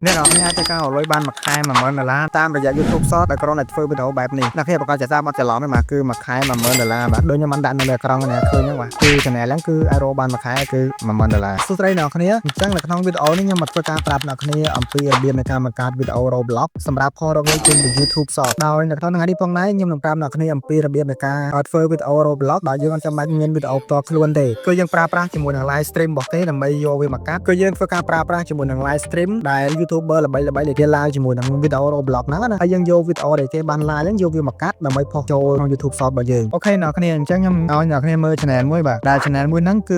អ្នកនរគ្នាអាចការលុយបានមួយខែ$10000តាមរយៈ YouTube Short ដែលក្រុមអ្នកធ្វើវីដេអូបែបនេះអ្នកគ្នាប្រកាសចាសាបាត់ច្រឡំហ្នឹងបាទគឺមួយខែ$10000បាទដូចខ្ញុំបានដាក់នៅលើអេក្រង់នេះឃើញហ្នឹងបាទគឺ channel ហ្នឹងគឺអាចរកបានមួយខែគឺ$10000សួស្តីអ្នកគ្នាអញ្ចឹងនៅក្នុងវីដេអូនេះខ្ញុំមកធ្វើការប្រាប់អ្នកគ្នាអំពីរបៀបនៃការបង្កើតវីដេអូ Roblox សម្រាប់ផលរកលុយចេញពី YouTube Short ដោយនៅក្នុងថ្ងៃនេះផងដែរខ្ញុំនឹងប្រាប់អ្នកគ្នាអំពីរបៀបនៃការធ្វើវីដេអូ Roblox ដោយយើងអត់ចាំបាច់មានវីដេអូផ្ទាល់ខ្លួនទេគឺយើងប្រើប្រាស់ជាមួយនឹង live stream របស់គេដើម្បីយកវាមកកាត់គឺយើងធ្វើការប្រើប្រាស់ជាមួយនឹង live stream ដែល YouTuber ល្បីៗដែលគេ live ជាមួយនឹងវីដេអូ Roblox ហ្នឹងណាហើយយើងយកវីដេអូដែលគេបាន live ហ្នឹងយកវាមកកាត់ដើម្បីផុសចូលក្នុង YouTube Short របស់យើងអូខេអ្នកគ្នាអញ្ចឹងខ្ញុំឲ្យអ្នកគ្នាមើល channel មួយបាទដែល channel មួយហ្នឹងគឺ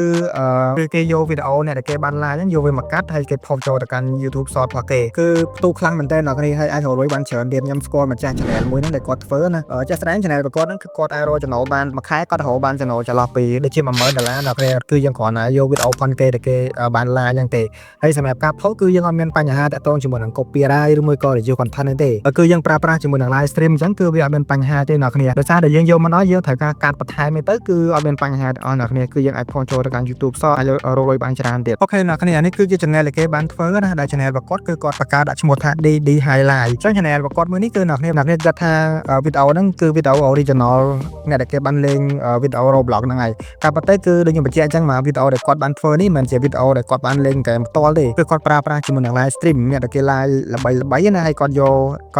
គេយកវីដេអូអ្នកដែលគេបាន live ហ្នឹងយកវាមកកាត់ហើយគេផុសចូលទៅកាន់ YouTube Short របស់គេគឺផ្ទុះខ្លាំងមែនតើអ្នកគ្នាហើយអាចរកលុយបានច្រើនទៀតខ្ញុំស្គាល់ម្ចាស់ channel មួយហ្នឹងដែលគាត់ធ្វើណាចាស់ស្ដែង channel របស់គាត់ហ្នឹងគឺគាត់អាចរកចំណូលបានមួយខែគាត់រកបានចំណូលចន្លោះពីដូចជា$10000អ្នកគ្នាគឺយើងគ្រាន់តែយកវីដេអូប៉ុនគេដែលគេបាន live ហ្នឹងទេហើយសម្រាប់ការផុសគឺយើងអត់មានបញ្ហាតាក់ទងជាមួយនឹង copyright ឬមួយក៏ review content ទេគឺយើងប្រើប្រាស់ជាមួយនឹង live stream អញ្ចឹងគឺវាអត់មានបញ្ហាទេអ្នកគ្នាដោយសារតែយើងយកមកដល់យើងត្រូវការកាត់បន្ថែមទៅគឺអត់មានបញ្ហាអស់អ្នកគ្នាគឺយើងអាចផុសចូលទៅកាន់ YouTube Short ហើយរកលុយបានច្រើនទៀតអូខេអ្នកគ្នានេះគឺជា channel ដែលគេបានធ្វើណាដែល channel របស់គាត់គឺគាត់បង្កើតដាក់ឈ្មោះថា DD Highlight អញ្ចឹង channel របស់គាត់មួយនេះគឺអ្នកគ្នាគិតថាវីដេអូហ្នឹងគឺវីដេអូ original អ្នកដែលគេបានលេងវីដេអូ Roblox ហ្នឹងហើយការពិតទៅគឺដូចខ្ញុំបញ្ជាក់អញ្ចឹងមកវីដេអូដែលគាត់បានធ្វើនេះមិនមែនជាវីដេអូដែលគាត់បានលេងហ្គេមផ្ទាល់ទេគឺគាត់ប្រើប្រាស់ជាមួយនឹង live stream អ្នកដែលគេ live ល្បីៗណាហើយគាត់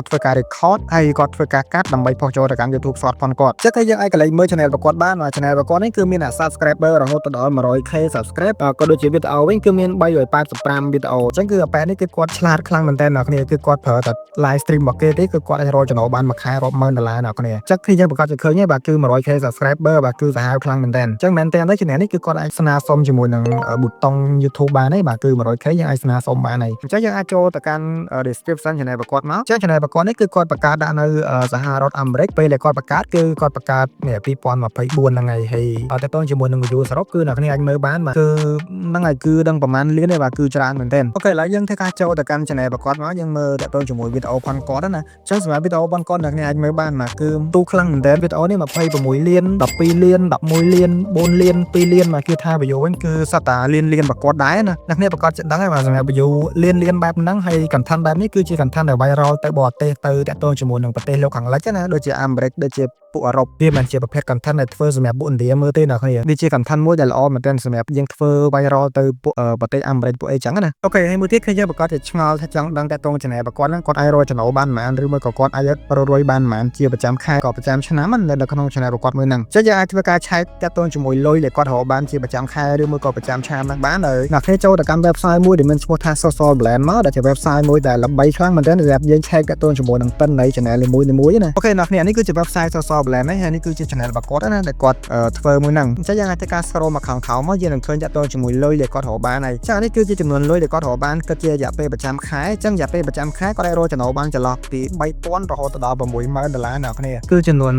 ធ្វើការ record ហើយគាត់ធ្វើការកាត់ដើម្បីផុសចូលទៅកាន់ YouTube Short ផងគាត់ចឹងតែយើងអាចកលេចមើល channel របស់គាត់បានvà channel របស់គាត់នេះគឺមានអ្នក subscriber រហូតដល់ 100k subscribe ក៏ដូចជាវីដេអូវិញគឺមាន385វីដេអូអញ្ចឹងគឺអាប៉ែនេះគឺគាត់ឆ្លាតខ្លាំងមែនតើអ្នកគ្នាគឺគាត់ប្រើតែ live stream របស់គេទេគឺគាត់អាចរកចំណូលបានមួយខែរាប់$10000អ្នកគ្នាចឹងគឺយើងប្រកាសជាឃើញហើយបាទគឺ 100k subscriber បាទគឺសាហាវខ្លាំងមែនតើអញ្ចឹងមែនតើទៅ channel នេះគឺគាត់អាចស្នើសុំជាមួយនឹងប៊ូតុង YouTube បានហើយបាទគឺ 100k យើងអាចស្នើសុំបានហើយអញ្ចឹងយើងអាចចូលទៅកាន់ description channel របស់គាត់មកចឹង channel របស់គាត់នេះគឺគាត់បង្កើតដាក់នៅសហរដ្ឋអាមេរិកពេលដែលគាត់បង្កើតគឺគាត់បង្កើតនេះ2024ហ្នឹងហើយហើយតើតើជាមួយនឹង view សរុបគឺអ្នកគ្នាអាចមើលបានបាទគឺហ្នឹងហើយគឺដឹងប្រហែលលានទេបាទគឺច្រើនមែនទែនអូខេឥឡូវយើងធ្វើការចូលទៅកាន់ channel របស់គាត់មកយើងមើលតើតើជាមួយវីដេអូផងគាត់ណាអញ្ចឹងសម្រាប់វីដេអូផងគាត់អ្នកគ្នាអាចមើលបានបាទគឺទូខ្លាំងមែនទែនវីដេអូនេះ26លាន12លាន11លាន4លាន2លានបាទគឺថា view វិញគឺសត្វតាលានរបស់គាត់ដែរណាអ្នកគ្នាប្រកាសចិត្តដឹងហើយបាទសម្រាប់ view លានបែបហ្នឹងហើយ content បែបនេះគឺជា content ដែល viral ទៅបរទេសទៅតាក់ទងជាមួយនឹងប្រទេសលោកខាងលិចណាដូចជាអាមេរិកដូចជាពួកអឺរ៉ុបវាមិនជាប្រភេទ content ដែលធ្វើសម្រាប់ពួកឥណ្ឌាមើលទេអ្នកគ្នាវាជា content មួយដែលល្អមែនទែនសម្រាប់យើងធ្វើ viral ទៅពួកប្រទេសអាមេរិកពួកអីចឹងណាអូខេហើយមួយទៀតគឺយើងប្រកាសជាឆ្ងល់ថាចង់ដឹងតាក់ទង channel របស់គាត់ហ្នឹងគាត់អាចរកចំណូលបានប៉ុន្មានឬមួយក៏គាត់អាចរកលុយបានប៉ុន្មានជាប្រចាំខែក៏ប្រចាំឆ្នាំនៅក្នុង channel របស់គាត់មួយហ្នឹងចឹងយើងអាចធ្វើការឆែកតាក់ទងជាមួយលុយដែលគាត់រកបានជាប្រចាំខែឬមួយក៏ប្រចាំឆ្នាំហ្នឹងបានហើយអ្នកគ្នាចូលទៅកាន់ website មួយដែលមានឈ្មោះថា Social Blend មកដែលជា website មួយដែលល្បីខ្លាំងមែនទែនសម្រាប់យើងឆែកតាក់ទងជាមួយនឹងតិននៃ channel នីមួយៗណាអូខេអ្នកគ្នានេះគឺជា website Social Blend ហើយនេះគឺជា channel របស់គាត់ណាដែលគាត់ធ្វើមួយហ្នឹងអញ្ចឹងយើងអាចធ្វើការ scroll មកខាងក្រោមមកយើងនឹងឃើញតាក់ទងជាមួយលុយដែលគាត់រកបានហើយចានេះគឺជាចំនួនលុយដែលគាត់រកបានគិតជារយៈពេលប្រចាំខែអញ្ចឹងរយៈពេលប្រចាំខែគាត់អាចរកចំណូលបានចន្លោះពី$3000រហូតដល់$60000អ្នកគ្នាគឺចំនួន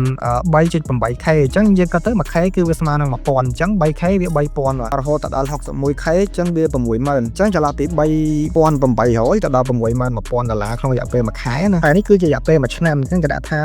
3.8k អញ្ចឹងយើងគាត់ទៅ 1k គឺវាស្មើនឹង1000អញ្ចឹង 3k វា3000រហូតដល់ 61k អញ្ចឹងវា$60000អញ្ចឹងចន្លោះពី$3800ទៅដល់$61000ក្នុងរយៈពេលមួយខែណាហើយនេះគឺជារយៈពេលមួយឆ្នាំអញ្ចឹងគេដាក់ថា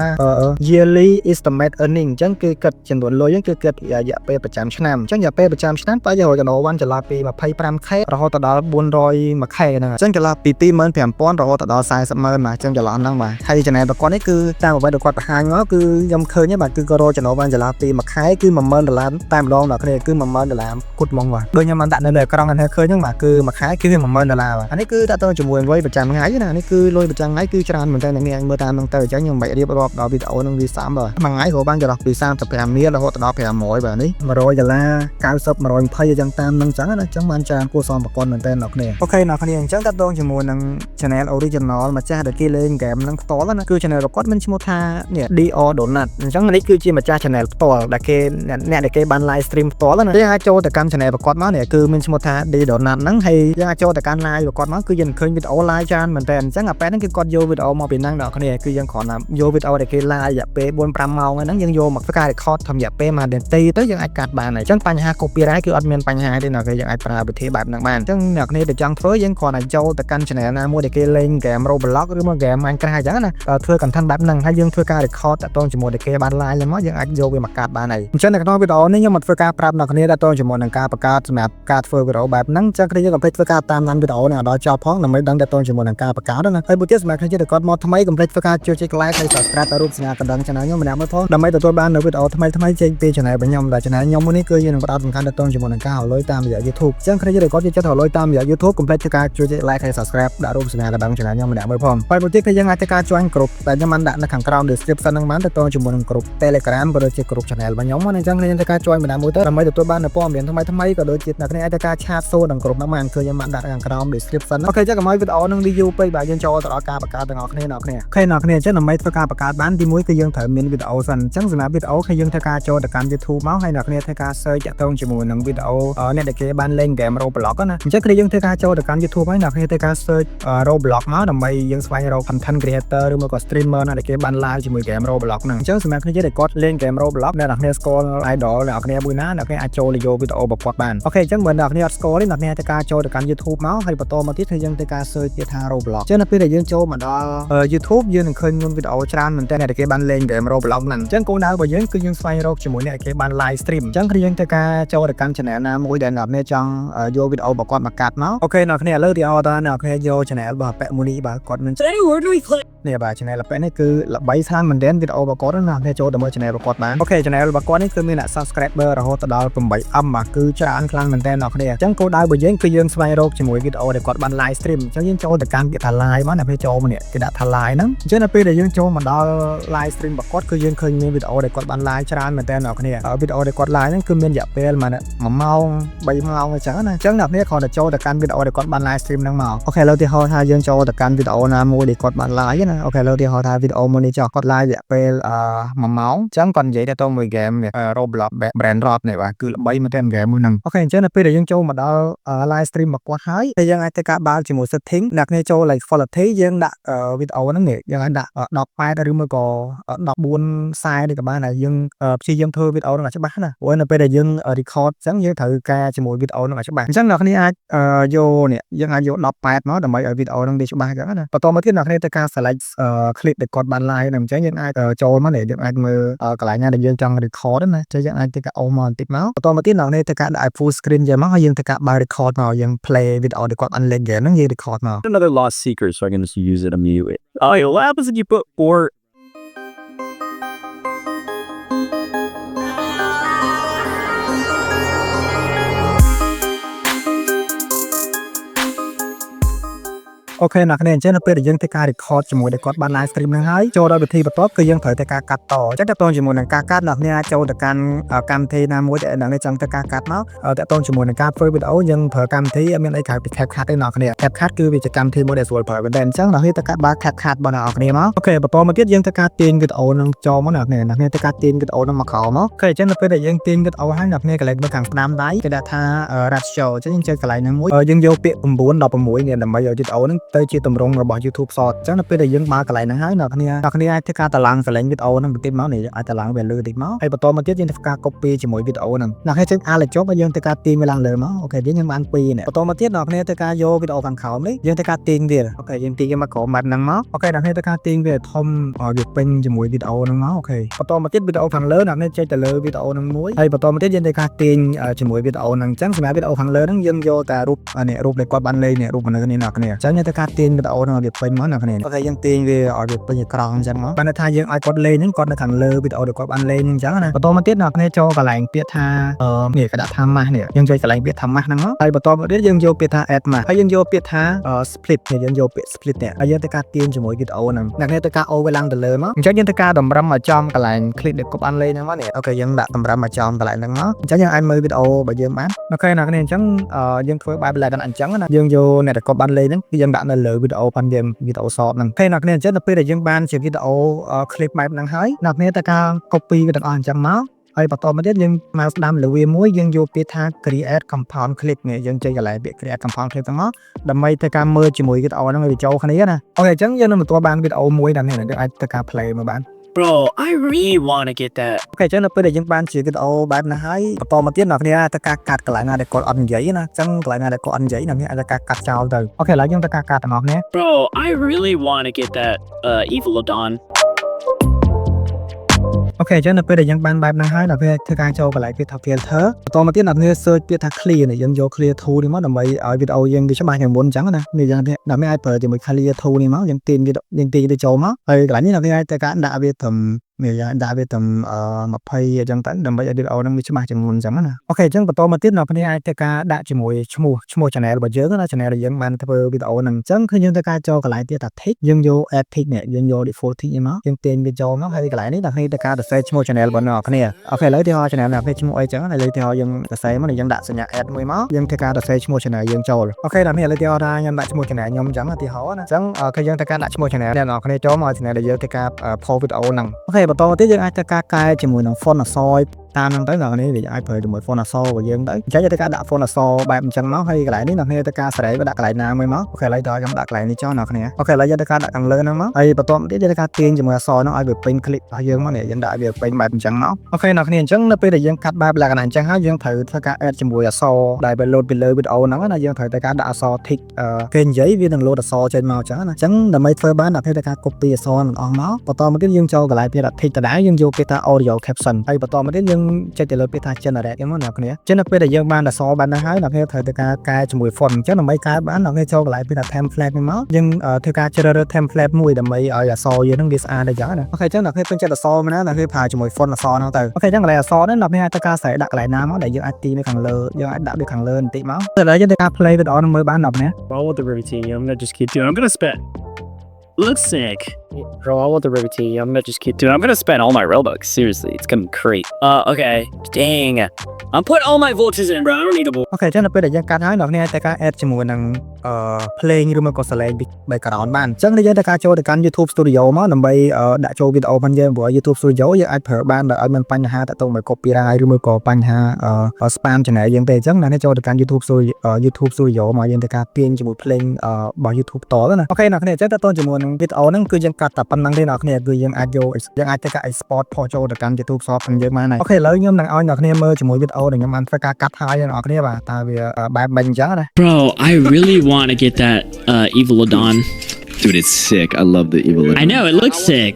yearly estimate earning អញ្ចឹងគឺគិតចំនួនលុយហ្នឹងគឺគិតរយៈពេលប្រចាំឆ្នាំអញ្ចឹងរយៈពេលប្រចាំឆ្នាំតើយើងរកចំណូលបានចន្លោះពី 25k រហូតដល់401k ហ្នឹងអញ្ចឹងចន្លោះពី 25000រហូតដល់ 40000បាទអញ្ចឹងចន្លោះហ្នឹងបាទហើយ channel របស់គាត់នេះគឺតាមអ្វីដែលគាត់បង្ហាញមកគឺខ្ញុំឃើញហ្នឹងបាទគឺគាត់រកចំណូលបានចន្លោះពីមួយខែគឺ$10000តែម្ដងអ្នកគ្នាគឺ$10000គត់ហ្មងបាទដូចខ្ញុំបានដាក់នៅលើអេក្រង់ហ្នឹងឃើញហ្នឹងបាទគឺមួយខែគឺ$10000បាទអានេះគឺតើតើជាមួយលុយប្រចាំថ្ងៃណានេះគឺលុយប្រចាំថ្ងៃគឺច្រើនមែនតើអ្នកអាចមើលតាមហ្នឹងទៅអញ្ចឹងខ្ញុំមិនបាច់រៀបរាប់ដល់វីដេអូហ្នឹងវាសាំបាទមួយថ្ងៃក៏បានចន្លោះពី35លានរហូតដល់500បាទនេះ$100 90 120អញ្ចឹងតាមហ្នឹងអញ្ចឹងណាអញ្ចឹងបានច្រើនគួរសមប្រកបមែនតើអ្នកគ្នាអូខេអ្នកគ្នាអញ្ចឹងតើតើជាមួយនឹង channel original ម្ចាស់ដែលគេលេងហ្គេមហ្នឹងផ្ទាល់ណាគឺ channel របស់គាត់មានឈ្មោះថានេះ DR Donut អញ្ចឹងនេះគឺជាម្ចាស់ channel ផ្ទាល់ដែលគេអ្នកដែលគេបាន live stream ផ្ទាល់ណាយើងអាចចូលទៅកាន់ channel របស់គាត់មកនេះគឺមានឈ្មោះថា D Donut ហ្នឹងហើយយើងអាចចូលទៅកាន់ live របស់គាត់មកគឺយើងឃើញវីដេអូ live ច្រើនមែនតើអញ្ចឹងអាប៉ែហ្នឹងគឺគាត់យកវីដេអូមកពីហ្នឹងអ្នកគ្នាគឺយើងគ្រាន់តែយកវីដេអូដែលគេ live រយៈពេល 4-5 ម៉ោង ហ្នឹងយើងយកមកធ្វើការ record ធម្មតាពេលមួយនាទីទៅយើងអាចកាត់បានហើយអញ្ចឹងបញ្ហា copyright គឺអត់មានបញ្ហាទេណាគេយើងអាចប្រើវិធីបែបហ្នឹងបានអញ្ចឹងអ្នកគ្នាដែលចង់ធ្វើយើងគ្រាន់តែចូលទៅកាន់ channel ណាមួយដែលគេលេង game Roblox ឬមក game Minecraft អញ្ចឹងណាធ្វើ content បែបហ្នឹងហើយយើងធ្វើការ record តាក់ទងជាមួយនឹងគេបាន live ហ្នឹងមកយើងអាចយកវាមកកាត់បានហើយអញ្ចឹងនៅក្នុងវីដេអូនេះខ្ញុំមកធ្វើការប្រាប់អ្នកគ្នាតាក់ទងជាមួយនឹងការបង្កើតសម្រាប់ការធ្វើវីដេអូបែបហ្នឹងអញ្ចឹងគ្នាយើងកុំភ្លេចធ្វើការតាមដានវីដេអូនេះឲ្យដល់ចប់ផងដើម្បីដឹងតាក់ទងជាមួយនឹងការបង្កើតណាហើយបើទៀតសម្រាប់គ្នាដែលគាត់មកថ្មីកុំភ្លេចធ្វើការជួយចុច like ហើយ subscribe ទៅរូបសញ្ញាកណ្ដឹង channel ខ្ញុំម្នាក់មួយផងដើម្បីទទួលបាននូវវីដេអូថ្មីៗចេញពី channel របស់ខ្ញុំដែល channel ខ្ញុំមួយនេះគឺយើងនឹងផ្ដោតសំខាន់តាក់ទងជាមួយនឹងការហៅលុយតាមរយៈ YouTube អញ្ចឹងគ្នាយើងគាត់ចិត្តហៅលុយតាមរយៈ YouTube កុំភ្លេចធ្វើការជួយចុច like ហើយ subscribe ដាក់រូបសញ្ញាកណ្ដឹង channel ខ្ញុំម្នាក់មួយផងហើយបើទៀតគឺយើងអាចធ្វើការ join group ដែលខ្ញុំបានដាក់នៅខាងក្រោម description ហ្នឹងបានតាក់ទងជាមួយនឹង group Telegram ក៏ដូចជា group channel របស់ខ្ញុំអញ្ចឹងគ្នាធ្វើការ join ម្នាក់មួយទៅដើម្បីទទួលបាននូវព័ត៌មានថ្មីៗក៏ដូចជាអ្នកគ្នាអាចធ្វើការឆាតសួរនឹង group ហ្នឹងបានគឺខ្ញុំបានដាក់ខាងក្រោម description អូខេចឹងកុំឲ្យវីដេអូហ្នឹង review ពេកបាទយើងចូលទៅដល់ការបង្កើតទាំងអស់គ្នាអូខេអ្នកគ្នាអញ្ចឹងដើម្បីធ្វើការបង្កើតបានទីមួយគឺយើងត្រូវមានវីដេអូសិនអញ្ចឹងសម្រាប់វីដេអូគឺយើងធ្វើការចូលទៅកាន់ YouTube មកហើយអ្នកគ្នាធ្វើការ search តាក់ទងជាមួយនឹងវីដេអូអ្នកដែលគេបានលេង game Roblox ណាអញ្ចឹងគឺយើងធ្វើការចូលទៅកាន់ YouTube ហើយអ្នកគ្នាធ្វើការ search Roblox មកដើម្បីយើងស្វែងរក content creator ឬមកក៏ streamer ណាដែលគេបាន live ជាមួយ game Roblox ហ្នឹងអញ្ចឹងសម្រាប់គ្នាដែលគាត់លេង game Roblox អ្នកគ្នាស្គាល់ idol អ្នកគ្នាមួយណាអ្នកគ្នាអាចចូលយកវីដេអូរបស់គាត់បានអូខេអញ្ចឹងបើអ្នកគ្នាអត់ស្គាល់ទេអ្នកគ្នាធ្វើការចូលទៅកាន់ YouTube មកហើយបន្តមកទៀតគឺយើងធ្វើការ search ទៀតថា Roblox អញ្ចឹងនៅពេលដែលយើងចូលមកដល់ YouTube យើងនឹងឃើញមានវីដេអូច្រើនមែនតើអ្នកដែលគេបានលេង game Roblox ហ្នឹងអញ្ចឹងគោលដៅរបស់យើងគឺយើងស្វែងរកជាមួយអ្នកដែលគេបាន live stream អញ្ចឹងគឺយើងធ្វើការចូលទៅកាន់ channel ណាមួយដែលអ្នកគ្នាចង់យកវីដេអូរបស់គាត់មកកាត់មកអូខេអ្នកគ្នាឥឡូវទីអតអ្នកគ្នាយក channel របស់ប៉ែមូនីបាទគាត់មាន នេះបាទ channel ប៉ែនេះគឺល្បីខ្លាំងមែនទែនវីដេអូរបស់គាត់ណាអ្នកចូលទៅមើល channel របស់គាត់បានអូខេ channel របស់គាត់នេះគឺមានអ្នក subscriber រហូតដល់ 8M បាទគឺច្រើនខ្លាំងមែនទែនអ្នកគ្នាអញ្ចឹងគោលដៅរបស់យើងគឺយើងស្វែងរកជាមួយវីដេអូដែលគាត់បាន live stream អញ្ចឹងយើងចូលទៅកាន់ពាក្យថា live មកអ្នកពេលចូលមកនេះគេដាក់ថា live ហ្នឹងអញ្ចឹងនៅពេលដែលយើងចូលមកដល់ live stream របស់គាត់គឺយើងឃើញមានវីដេអូដែលគាត់បាន live ច្រើនមែនទែនអ្នកគ្នាវីដេអូដែលគាត់ live ហ្នឹងគឺមានរយៈពេល1ម៉ោង3ម៉ោងអញ្ចឹងណាអញ្ចឹងអ្នកគ្នាគ្រាន់តែចូលទៅកាន់វីដេអូដែលគាត់បាន live stream ហ្នឹងមកអូខេឥឡូវទីហោថាយើងចូលទៅកាន់វីដេអូណាមួយដែលគាត់បាន live ណាអូខេឥឡូវទីហោថាវីដេអូមួយនេះចោះគាត់ live រយៈពេល1ម៉ោងអញ្ចឹងគាត់និយាយទៅមួយ game Roblox Brand Drop នេះបាទគឺល្បីមែនទែន game មួយហ្នឹងអូខេអញ្ចឹងនៅពេលដែលយើងចូលមកដល់ live stream របស់គាត់ហើយតែយើងអាចធ្វើការបើកជាមួយ setting អ្នកគ្នាចូល like quality យើងដាក់វីដេអូហ្នឹងយើងអាចដាក់18ឬមួយក៏1440នេះក៏បានហើយយើងព្យាយាមធ្វើវីដេអូហ្នឹងឲ្យច្បាស់ណាព្រោះនៅពេលដែលយើង record អញ្ចឹងយើងត្រូវការជាមួយវីដេអូហ្នឹងឲ្យច្បាស់អញ្ចឹងអ្នកគ្នាអាចយកនេះយើងអាចយក18មកដើម្បីឲ្យវីដេអូហ្នឹងវាច្បាស់អញ្ចឹងណាបន្តមកទៀតអ្នកគ្នាធ្វើការ select clip ដែលគាត់បាន live ហ្នឹងអញ្ចឹងយើងអាចចូលមកនេះយើងអាចមើលកន្លែងណាដែលយើងចង់ record ណាចឹងយើងអាចធ្វើការអូសមកបន្តិចមកបន្តមកទៀតអ្នកគ្នាធ្វើការដាក់ full screen យ៉ាងមកហើយយើងធ្វើការបើក record មកយើង play វីដេអូដែលគាត់បានលេង game ហ្នឹងយើង record មក Another lost secret, so I'm going to use it and mute it. Oh, what happens if you put 4? Okay អ្នកគ្នាអញ្ចឹងនៅពេលដែលយើងធ្វើការ record ជាមួយដែលគាត់បាន live stream ហ្នឹងហើយចូលដល់វិធីបន្ទាប់គឺយើងត្រូវតែការកាត់តអញ្ចឹងតើតើជាមួយនឹងការកាត់អ្នកគ្នាអាចចូលទៅកាន់កម្មវិធីណាមួយដែលអ្នកគ្នាចង់ធ្វើការកាត់មកតើតើជាមួយនឹងការធ្វើវីដេអូយើងប្រើកម្មវិធីមានអីក្រៅពី CapCut ទេអ្នកគ្នា CapCut គឺវាជាកម្មវិធីមួយដែលស្រួលប្រើមែនទែនអញ្ចឹងអ្នកគ្នាធ្វើការបើក CapCut របស់អ្នកគ្នាមកអូខេបន្តមកទៀតយើងធ្វើការទាញវីដេអូហ្នឹងចូលមកអ្នកគ្នាធ្វើការទាញវីដេអូហ្នឹងមកក្រោមមកអូខេអញ្ចឹងនៅពេលដែលយើងទាញវីដេអូហើយអ្នកគ្នាកន្លែងមើលខាងស្ដាំដៃគេដាក់ថា ratio អញ្ចឹងយើងចុចកន្លែងហ្នឹងមួយយើងយកពាក្យ9 16នេះដើម្បីឲ្យវីដេអូហ្នឹងទៅជាទម្រង់របស់ YouTube Short អញ្ចឹងនៅពេលដែលយើងបើកកន្លែងហ្នឹងហើយអ្នកគ្នាអាចធ្វើការតឡើងកន្លែងវីដេអូហ្នឹងបន្តិចមកនេះអាចតឡើងវាលើបន្តិចមកហើយបន្តមកទៀតយើងធ្វើការ copy ជាមួយវីដេអូហ្នឹងអ្នកគ្នាចុច Alt ចុះហើយយើងធ្វើការទាញវាឡើងលើមកអូខេយើងបាន2នេះបន្តមកទៀតអ្នកគ្នាធ្វើការយកវីដេអូខាងក្រោមនេះយើងធ្វើការទាញវាអូខេយើងទាញវាមកក្រោមបាត់ហ្នឹងមកអូខេអ្នកគ្នាធ្វើការទាញវាធំឲ្យវាពេញជាមួយវីដេអូហ្នឹងមកអូខេបន្តមកទៀតវីដេអូខាងលើអ្នកគ្នាចុចទៅលើវីដេអូហ្នឹងមួយហើយបន្តមកទៀតយើងធ្វើការទាញជាមួយវីដេអូហ្នឹងអញ្ចឹងសម្រាប់វីដេអូខាងលើហ្នឹងយើងយកតែរូបនេះរូបដែលគាត់បានលេងនេះរូបមនុស្សនេះអ្នកគ្នាអញ្ចឹងយើងធ្វើការទាញវីដេអូហ្នឹងឲ្យវាពេញមកអ្នកគ្នាអូខេយើងទាញវាឲ្យវាពេញអេក្រង់អញ្ចឹងមកបានថាយើងឲ្យគាត់លេងហ្នឹងគាត់នៅខាងលើវីដេអូដែលគាត់បានលេងអញ្ចឹងណាបន្តមកទៀតអ្នកគ្នាចូលកន្លែងពាក្យថានេះគេដាក់ថា mask នេះយើងចុចកន្លែងពាក្យថា mask ហ្នឹងមកហើយបន្តមកទៀតយើងយកពាក្យថា add mask ហើយយើងយកពាក្យថា split នេះយើងយកពាក្យ split នេះហើយយើងធ្វើការទាញជាមួយវីដេអូហ្នឹងអ្នកគ្នាធ្វើការអូសវាឡើងទៅលើមកអញ្ចឹងយើងធ្វើការតម្រឹមឲ្យចំកន្លែង clip ដែលគាត់បានលេងហ្នឹងមកនេះអូខេយើងដាក់តម្រឹមឲ្យចំកន្លែងហ្នឹងមកអញ្ចឹងយើងអាចមើលវីដេអូរបស់យើងបានអូខេអ្នកគ្នាអញ្ចឹងយើងធ្វើបែប like អញ្ចឹងណាយើងយកអ្នកដែលគាត់បានលេងហ្នឹងគឺយើងដាក់នៅលើវីដេអូបានយើងវីដេអូ short ហ្នឹងអូខេអ្នកគ្នាអញ្ចឹងនៅពេលដែលយើងបានជាវីដេអូ clip បែបហ្នឹងហើយអ្នកគ្នាធ្វើការ copy វាទាំងអស់អញ្ចឹងមកហើយបន្តមកទៀតយើងមកស្ដាំលើវាមួយយើងយកពាក្យថា create compound clip នេះយើងចុចកន្លែងពាក្យ create compound clip ទាំងអស់ដើម្បីធ្វើការមើលជាមួយវីដេអូហ្នឹងឲ្យវាចូលគ្នាណាអូខេអញ្ចឹងយើងនឹងទទួលបានវីដេអូមួយដល់នេះយើងអាចធ្វើការ play មកបាន Bro, I really want to get that. អូខេចឹងនៅពេលដែលយើងបានជាវីដេអូបែបណាហើយបន្តមកទៀតអ្នកគ្នាទៅការកាត់កន្លែងណាដែលគាត់អត់និយាយណាចឹងកន្លែងណាដែលគាត់អត់និយាយអ្នកគ្នាអាចការកាត់ចោលទៅអូខេឥឡូវយើងទៅការកាត់ទាំងអស់គ្នា Bro, I really want to get that Evilodon. អូខេចឹងនៅពេលដែលយើងបានបែបហ្នឹងហើយអ្នកគ្នាធ្វើការចូលកន្លែងពាក្យថា filter បន្តមកទៀតអ្នកគ្នា search ពាក្យថា clear នេះយើងយក clear tool នេះមកដើម្បីឲ្យវីដេអូយើងវាច្បាស់ជាងមុនចឹងណានេះយើងអ្នកមានអាចប្រើជាមួយ clear tool នេះមកយើងទាញទៅចូលមកហើយកន្លែងនេះអ្នកគ្នាអាចទៅការដាក់វាត្រឹមមានយ៉ាងដាក់វាត្រឹម20អញ្ចឹងទៅដើម្បីឲ្យវីដេអូហ្នឹងវាច្បាស់ជាងមុនអញ្ចឹងណាអូខេអញ្ចឹងបន្តមកទៀតអ្នកគ្នាអាចទៅការដាក់ជាមួយឈ្មោះ channel របស់យើងណា channel ដែលយើងបានធ្វើវីដេអូហ្នឹងអញ្ចឹងគឺយើងទៅការចូលកន្លែងទៀតថា tick យើងយក add tick នេះយើងយក default tick នេះមកយើងទាញវាចូលមកហើយកន្លែងនេះអ្នកគ្នាទៅការសរសេរឈ្មោះ channel របស់អ្នកគ្នាអូខេឥឡូវទីហោ channel អ្នកគ្នាឈ្មោះអីចឹងឥឡូវទីហោយើងសរសេរមកយើងដាក់សញ្ញា add មួយមកយើងធ្វើការសរសេរឈ្មោះ channel យើងចូលអូខេអ្នកគ្នាឥឡូវទីហោថាខ្ញុំដាក់ឈ្មោះ channel ខ្ញុំអញ្ចឹងទីហោណាអញ្ចឹងគឺយើងទៅការដាក់ឈ្មោះ channel អ្នកគ្នាចូលមក channel ដែលយើងធ្វើការ post វីដេអូហ្នឹងអូខេបន្តមកទៀតយើងអាចទៅការកែជាមួយនឹង font អក្សរតាមហ្នឹងទៅអ្នកនេះវាអាចប្រើជាមួយ font អក្សររបស់យើងទៅអញ្ចឹងយើងទៅការដាក់ font អក្សរបែបអញ្ចឹងមកហើយកន្លែងនេះអ្នកគ្នាទៅការសេរីទៅដាក់កន្លែងណាមួយមកអូខេឥឡូវដល់ខ្ញុំដាក់កន្លែងនេះចុះអ្នកគ្នាអូខេឥឡូវយើងទៅការដាក់ខាងលើហ្នឹងមកហើយបន្តមកទៀតយើងទៅការទាញជាមួយអក្សរហ្នឹងឲ្យវាពេញ clip របស់យើងមកនេះយើងដាក់ឲ្យវាពេញបែបអញ្ចឹងមកអូខេអ្នកគ្នាអញ្ចឹងនៅពេលដែលយើងកាត់បែបលក្ខណៈអញ្ចឹងហើយយើងត្រូវធ្វើការ add ជាមួយអក្សរដែលវា load ពីលើវីដេអូហ្នឹងណាយើងត្រូវទៅការដាក់អក្សរ tick គេនិយាយវានឹង load អក្សរចេញមកអញ្ចឹងណាអញ្ចឹងដើម្បីធ្វើបានអ្នកគ្នាទៅការ copy អក្សរទាំងអស់មកបន្តមកទៀតយើងចូលកន្លែងពាក្យថា tick ដដែលយើងយកពាក្យថា audio caption ហើយបន្តមកទៀតយើងចុចទៅលើពាក្យថា generate ហ្នឹងអ្នកគ្នាចឹងនៅពេលដែលយើងបានអក្សរបានហ្នឹងហើយអ្នកគ្នាត្រូវទៅការកែជាមួយ font អញ្ចឹងដើម្បីកែបានអ្នកគ្នាចូលកន្លែងពាក្យថា template នេះមកយើងធ្វើការជ្រើសរើស template មួយដើម្បីឲ្យអក្សរយើងហ្នឹងវាស្អាតអញ្ចឹងណាអូខេអញ្ចឹងអ្នកគ្នាពេញចិត្តអក្សរមកណាអ្នកគ្នាប្រើជាមួយ font អក្សរហ្នឹងទៅអូខេអញ្ចឹងកន្លែងអក្សរហ្នឹងអ្នកគ្នាអាចទៅការស្រែកដាក់កន្លែងណាមកដែលយើងអាចទីនៅខាងលើយើងអាចដាក់វាខាងលើបន្តិចមកតែឥឡូវយើងទៅការ play វីដេអូហ្នឹងមើលបានអ្នកគ្នា Bro, I want the river team. I'm gonna just keep doing. I'm gonna spend. Looks sick. Bro, I want the river team. I'm gonna just keep doing. I'm gonna spend all my Robux. Seriously, it's gonna be great. Okay. Dang. I'm putting all my voltages in, bro. I don't need a. អូខេអញ្ចឹងនៅពេលដែលយើងកាត់ហើយអ្នកគ្នាអាចទៅការ add ជាមួយនឹងplay ឬមកក៏ select background បានអញ្ចឹងយើងទៅការចូលទៅកាន់ YouTube Studio មកដើម្បីដាក់ចូលវីដេអូរបស់យើងព្រោះ YouTube Studio យើងអាចប្រើបានដោយឲ្យមានបញ្ហាតាក់ទងមួយ copyright ឬមួយក៏បញ្ហាspam channel យើងទេអញ្ចឹងអ្នកចូលទៅកាន់ YouTube Studio មកយើងទៅការទាញជាមួយ play របស់ YouTube តទៅណាអូខេអ្នកគ្នាអញ្ចឹងតើតើជាមួយនឹងវីដេអូហ្នឹងគឺយើងកាត់តែប៉ុណ្្នឹងទេអ្នកគ្នាគឺយើងអាចយកយើងអាចទៅការ export ផុសចូលទៅកាន់ YouTube Shop របស់យើងបានហើយអូខេឥឡូវខ្ញុំនឹងឲ្យអ្នកគ្នាមើលជាមួយវីដេអូដែលខ្ញុំបានធ្វើការកាត់ហើយអ្នកគ្នាបាទតើវាបែបមិនអញ្ចឹងណា Bro, I really want to get that Evilodon. Dude, it's sick. I love the evil. I know it looks sick.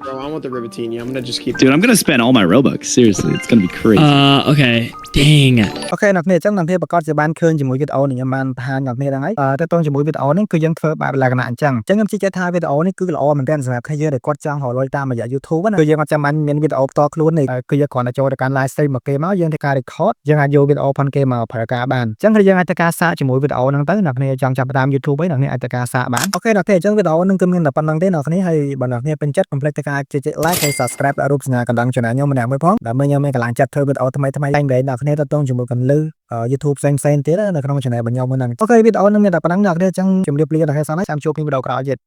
Bro, I want the Rivatini. I'm gonna just keep. Dude, I'm gonna spend all my Robux. Seriously, it's gonna be crazy. Okay. Dang. អូខេអ្នកគ្នាអញ្ចឹងអ្នកគ្នាប្រកាសជាបានឃើញជាមួយវីដេអូនេះខ្ញុំបានបង្ហាញអ្នកគ្នាហ្នឹងហើយតើតើជាមួយវីដេអូនេះគឺយើងធ្វើបែបលក្ខណៈអញ្ចឹងខ្ញុំជឿថាវីដេអូនេះគឺល្អមែនទែនសម្រាប់គ្នាយើងដែលគាត់ចង់រកលុយតាមរយៈ YouTube ណាគឺយើងអត់ចាំបាច់មានវីដេអូផ្ទាល់ខ្លួនទេគឺយើងគ្រាន់តែចូលទៅកាន់ live stream របស់គេមកយើងធ្វើការ record យើងអាចយកវីដេអូផងគេមកប្រើការបានអញ្ចឹងគឺយើងអាចធ្វើការសាកជាមួយវីដេអូហ្នឹងទៅអ្នកគ្នាចង់ចាប់តាម YouTube ឯងអ្នកគ្នាអាចធ្វើការសាកបានអូខេអ្នកគ្នាអញ្ចឹងវីដេអូហ្នឹងគឺមានតែប៉ុណ្្នឹងទេអ្នកគ្នាហើយបើអ្នកគ្នាពេញចិត្ត កុំភ្លេចធ្វើការចុច like ហើយ subscribe ដាក់រូបសញ្ញាកណ្ដឹង channel ខ្ញុំម្នាក់មួយផងដើម្បីខ្ញុំមានកម្លាំងចិត្តធ្វើវីដេអូថ្មីៗឡើងវិញអ្នកគ្នាទៅតងជាមួយកាន់លើYouTube ផ្សេងៗទៀតនៅក្នុង channel របស់ខ្ញុំហ្នឹងអូខេវីដេអូហ្នឹងមានតែប៉ុណ្្នឹងអ្នកគ្នាអញ្ចឹងជម្រាបលាដល់ហើយសិនហើយចាំជួបគ្នាវីដេអូក្រោយទៀត